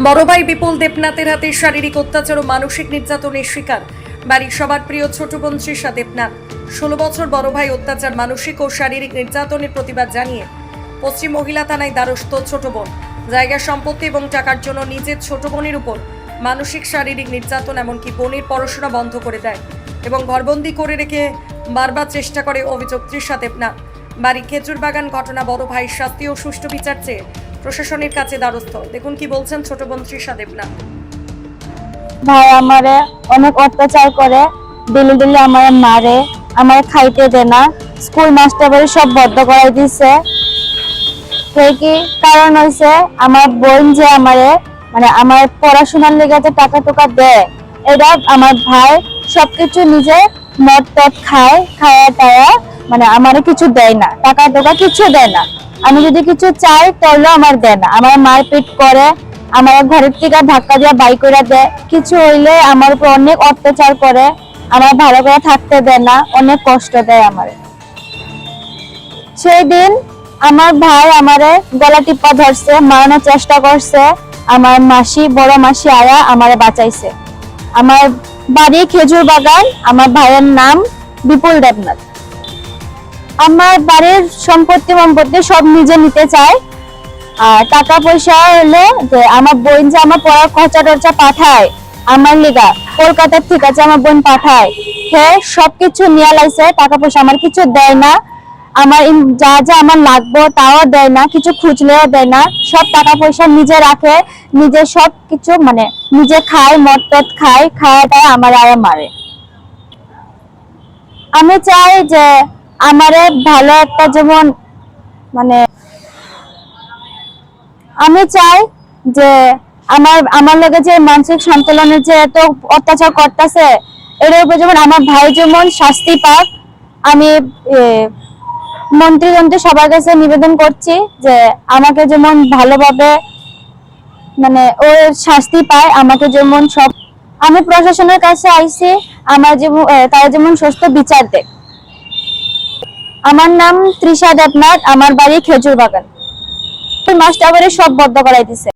বড় ভাই বিপুল দেবনাথের হাতে শারীরিক অত্যাচার ও মানসিক নির্যাতনের শিকার বাড়ির সবার প্রিয় ছোট বোন তৃষা দেবনাথ। 16 বছর বড় ভাই অত্যাচার, মানসিক ও শারীরিক নির্যাতনের প্রতিবাদ জানিয়ে পশ্চিম মহিলা থানায় দ্বারস্থ ছোট বোন। জায়গা, সম্পত্তি এবং টাকার জন্য নিজের ছোট বোনের উপর মানসিক শারীরিক নির্যাতন, এমনকি বোনের পড়াশোনা বন্ধ করে দেয় এবং ঘরবন্দি করে রেখে বারবার চেষ্টা করে অভিযোগ তৃষা দেবনাথ। বাড়ি খেজুর বাগান। ঘটনা বড় ভাইয়ের শাস্তি ও সুষ্ঠু বিচার চেয়ে প্রশাসনের কাছে দ্বারস্থ। দেখুন কি বলছেন ছোট বোন তৃষা দেবনাথ। ভাই আমারে অনেক অত্যাচার করে, দিল্লি দিল্লি আমারে মারে, আমারে খাইতে দেয় না, স্কুল মাস্টার বাড়ি সব বন্ধ করাই দিছে। কি কারণ হইছে, আমার বোন যে আমারে মানে আমার পড়াশোনার লেগে যে টাকা টুকা দেয়, এটা আমার ভাই সবকিছু নিজে মদ টদ খায়, খায়া টায়া মানে আমারে কিছু দেয় না, টাকা টুকা কিছু দেয় না। আমি যদি কিছু চাই তাহলে আমার দেয় না, আমার মারপিট করে, আমার ঘরের থেকে ধাক্কা দিয়ে বাই করে দেয়। কিছু হইলে আমার উপর অনেক অত্যাচার করে, আমার ভালো করে থাকতে দেয় না, অনেক কষ্ট দেয় আমার। সেই দিন আমার ভাই আমারে গলা টিপা ধরছে, মারানোর চেষ্টা করছে। আমার মাসি, বড় মাসি আয়া আমারে বাঁচাইছে। আমার বাড়ি খেজুর বাগান, আমার ভাইয়ের নাম বিপুল দেবনাথ। আমার বাড়ির সম্পত্তি সব নিজে নিতে চায়। আর টাকা পয়সা হলে যে আমার বোন যে আমার পড়ার খরচা টরচা পাঠায় আমার লিগা, কলকাতার থেকে আছে আমার বোন পাঠায়, সে সবকিছু নিয়ে লাইছে। টাকা পয়সা আমার কিছু দেয় না, আমার যা যা আমার লাগবে তাও দেয় না, কিছু খুঁজলেও দেয় না। সব টাকা পয়সা নিজে রাখে, নিজে সব কিছু মানে নিজে খায়, মদ টদ খায়, খাওয়াটা আমার আয়া মারে। আমি চাই যে আমারে ভালো একটা যেমন মানে আমি চাই যে আমার লগে যে মানসিক সন্তুলনের যে এত অত্যাচার করতেছে, এর উপর যেমন আমার ভাই যেমন শাস্তি পাক। আমি মন্ত্রী সবার কাছে নিবেদন করছি যে আমাকে যেমন ভালোভাবে মানে ওর শাস্তি পায়, আমাকে যেমন সব। আমি প্রশাসনের কাছে আইছি, আমার যেমন তারা যেমন সুস্থ বিচার দেয়। আমার নাম তৃষা দেবনাথ, আমার বাড়ি খেজুর বাগান। মাস্টার বাড়ি সব বদ্ধ করাই দিছে।